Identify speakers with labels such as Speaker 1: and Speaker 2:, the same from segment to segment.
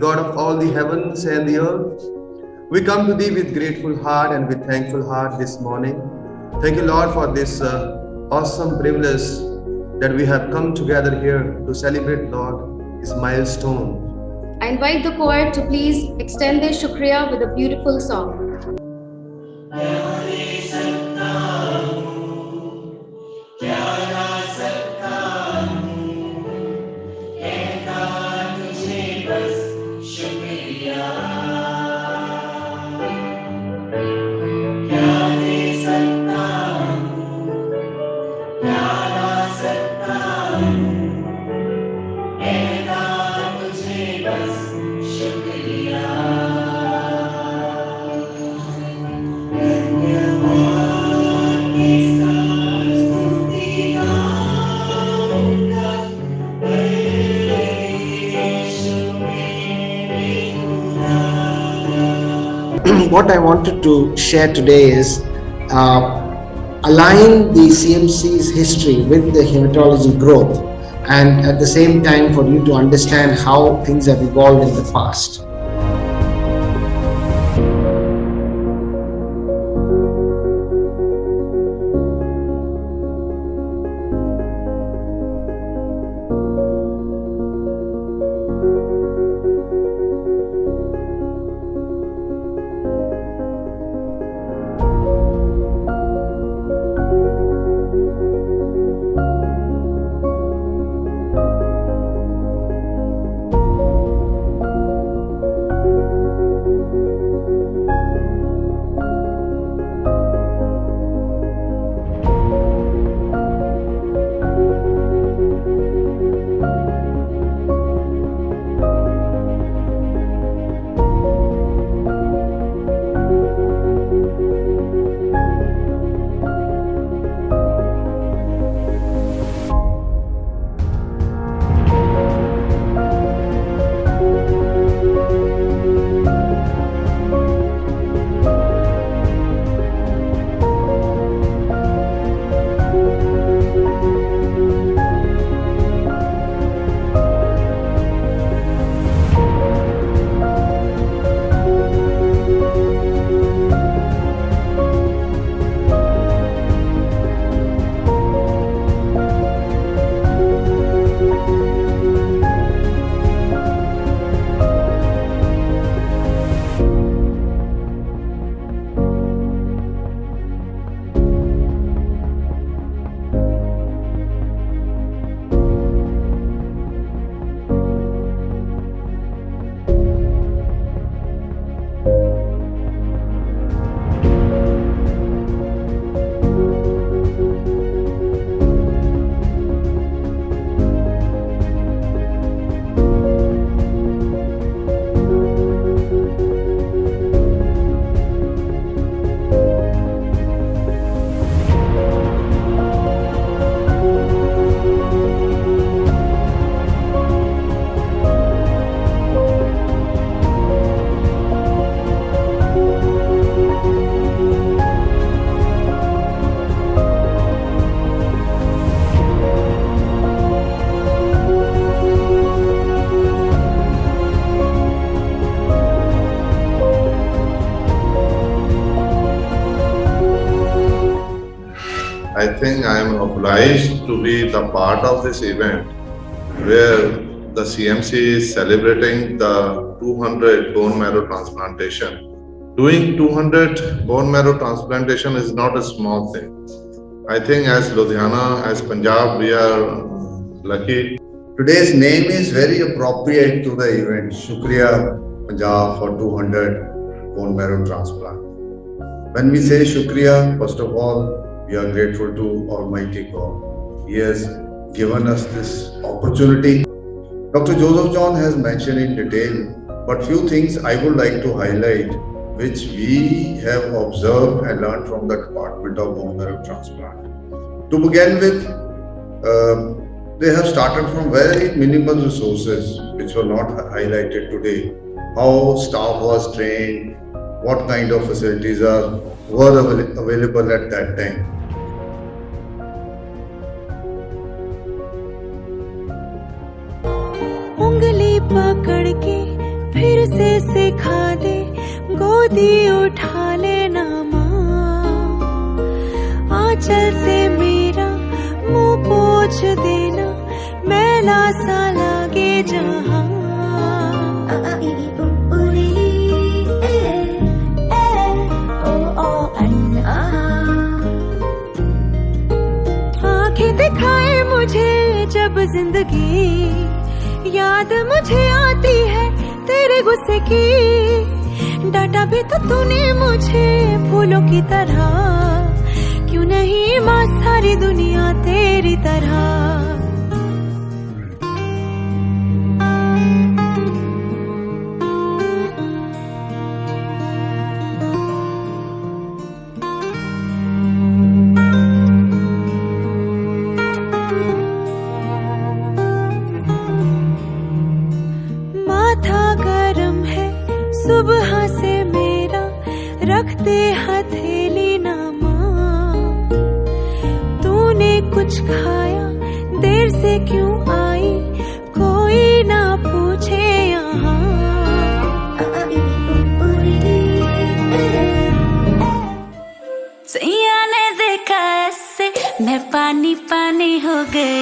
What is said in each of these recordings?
Speaker 1: God of all the heavens and the earth. We come to Thee with grateful heart and with thankful heart this morning. Thank you, Lord, for this awesome privilege that we have come together here to celebrate, Lord, this milestone.
Speaker 2: I invite the choir to please extend their shukriya with a beautiful song.
Speaker 3: What I wanted to share today is align the CMC's history with the hematology growth, and at the same time for you to understand how things have evolved in the past.
Speaker 4: I think I am obliged to be the part of this event where the CMC is celebrating the 200 bone marrow transplantation. Doing 200 bone marrow transplantation is not a small thing. I think as Ludhiana, as Punjab, we are lucky.
Speaker 5: Today's name is very appropriate to the event. Shukriya Punjab for 200 bone marrow transplant. When we say Shukriya, first of all, we are grateful to Almighty God. He has given us this opportunity. Dr. Joseph John has mentioned in detail, but few things I would like to highlight which we have observed and learned from the Department of Bone Marrow Transplant. To begin with, they have started from very minimal resources which were not highlighted today. How staff was trained, what kind of facilities were available at that time.
Speaker 6: उंगली पकड़ के से सिखा दे, गोदी उठा लेना माँ, आंचल से मेरा मुंह पोंछ देना, मैला सा लागे जहाँ। आंखें दिखाए मुझे जब जिंदगी, याद मुझे आती है तेरे गुस्से की, डांटा भी तो तूने मुझे फूलों की तरह, क्यों नहीं माँ सारी दुनिया तेरी तरह। सुबह से मेरा रखते हथेली ना माँ, तूने कुछ खाया देर से क्यों आई, कोई ना पूछे यहाँ। सैया ने देखा ऐसे मैं पानी पानी हो गई,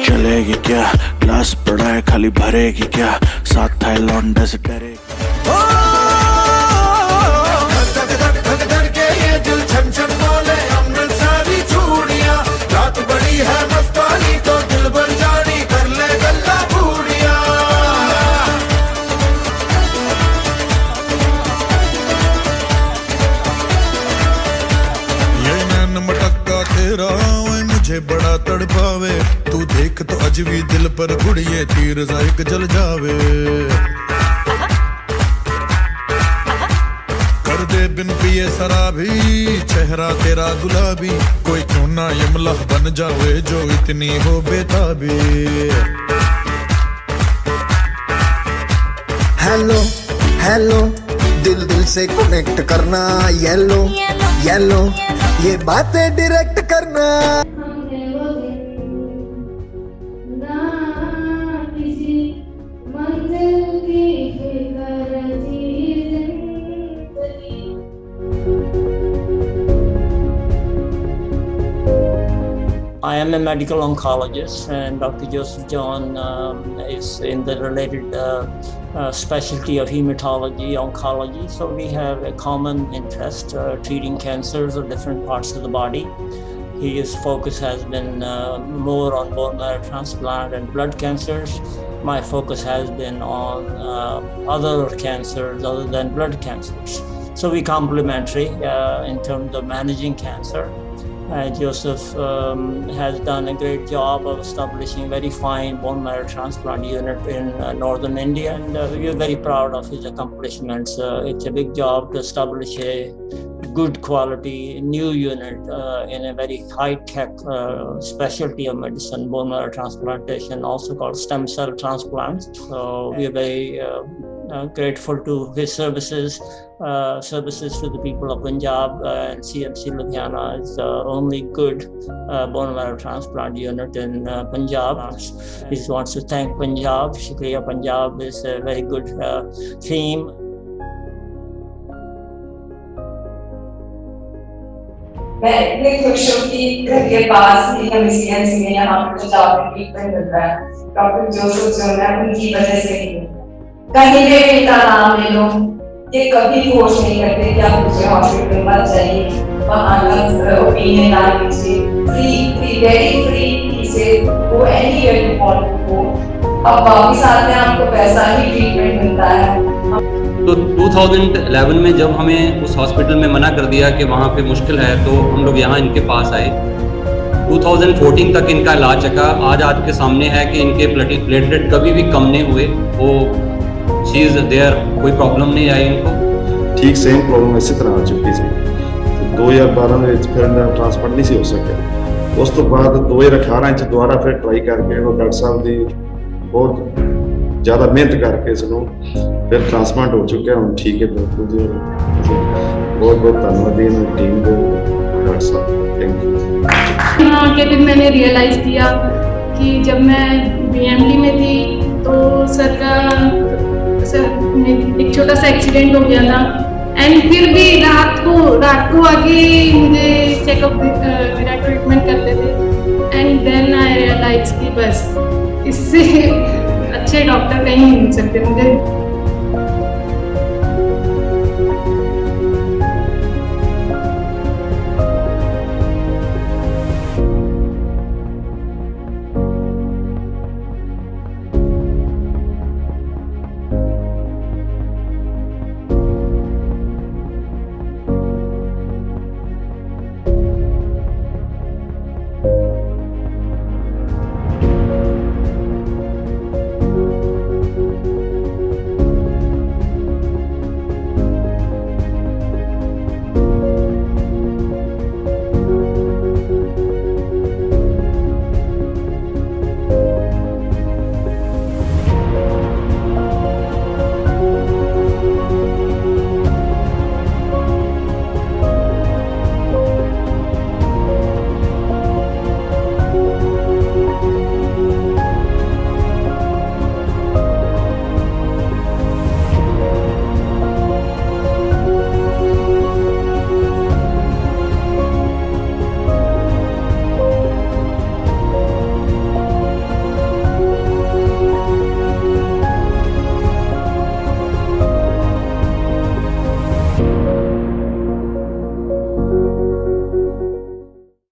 Speaker 7: चलेगी क्या, ग्लास पड़ा है खाली भरेगी क्या, साथ था लौंडे से डरेगी। रात बड़ी है मस्तानी तो दिल भर जानी, कर ले गल्ला बूढ़िया। ये नैन मटक्का तेरा मुझे बड़ा तड़पावे, तू देख तो अजवी दिल पर गुड़िए तीर जायक जल जावे। कर दे बिन पिए शराबी, चेहरा तेरा गुलाबी, कोई क्यों ना यमला बन जावे जो इतनी हो बेताबी।
Speaker 8: हेलो हेलो दिल दिल से कनेक्ट करना, येलो येलो ये बातें डायरेक्ट करना।
Speaker 9: I am a medical oncologist, and Dr. Joseph John is in the related specialty of hematology, oncology. So we have a common interest treating cancers of different parts of the body. His focus has been more on bone marrow transplant and blood cancers. My focus has been on other cancers other than blood cancers. So we complementary in terms of managing cancer. Joseph has done a great job of establishing a very fine bone marrow transplant unit in northern India, and we are very proud of his accomplishments. It's a big job to establish a good quality new unit in a very high-tech specialty of medicine, bone marrow transplantation, also called stem cell transplants. So we are very grateful to his services to the people of Punjab, and CMC Ludhiana is the only good bone marrow transplant unit in Punjab. He wants to thank Punjab. Shukriya Punjab is a very good theme.
Speaker 10: मैं इतनी खुश हूँ कि घर के पास ही हमें CMC में यहाँ पर जो जाकर ट्रीटमेंट मिल रहा है, डॉक्टर जोसेफ जो है उनकी वजह से ही। कहीं भी इनका नाम ले लो, ये कभी कोशिश नहीं करते कि आप दूसरे हॉस्पिटल मत जाइए, वहाँ का ओपिनियन ना लीजिए, फ्री वेरी फ्री से वो anywhere you want to go, अब वापस आते हैं आपको वैसा ही ट्रीटमेंट मिलता है।
Speaker 11: तो 2011 में जब हमें उस हॉस्पिटल में मना कर दिया कि वहाँ पे मुश्किल है, तो हम लोग यहाँ इनके पास आए। 2014 तक इनका इलाज चका। आज आपके सामने है कि इनके प्लेटलेट कभी भी कम नहीं हुए, वो चीज़ देयर, कोई प्रॉब्लम नहीं आई इनको।
Speaker 12: ठीक सेम प्रॉब्लम इसी तरह आ चुकी थी। 2012 में फिर ट्रांसप्लांट नहीं सी हो सके। उस तो बाद 2018 दोबारा फिर ट्राई करके वो डॉक्टर साहब की बहुत ਜ਼ਿਆਦਾ ਮਿਹਨਤ ਕਰਕੇ ਇਸ ਨੂੰ ਫਿਰ ਟ੍ਰਾਂਸਪਲਾਂਟ ਹੋ ਚੁੱਕਿਆ, ਹੁਣ ਠੀਕ ਹੈ, ਬਹੁਤ ਵਧੀਆ। बहुत बहुत धन्यवाद इन टीम को, डॉक्टर साहब, थैंक यू।
Speaker 13: यहाँ आके फिर मैंने रियलाइज़ किया कि जब मैं बीएमडी में थी तो सर एक छोटा सा एक्सीडेंट हो गया था, एंड फिर भी रात को आके मुझे चेकअप मेरा ट्रीटमेंट करते थे, एंड देन आई रियलाइज कि बस इससे अच्छे डॉक्टर कहीं नहीं मिल सकते मुझे।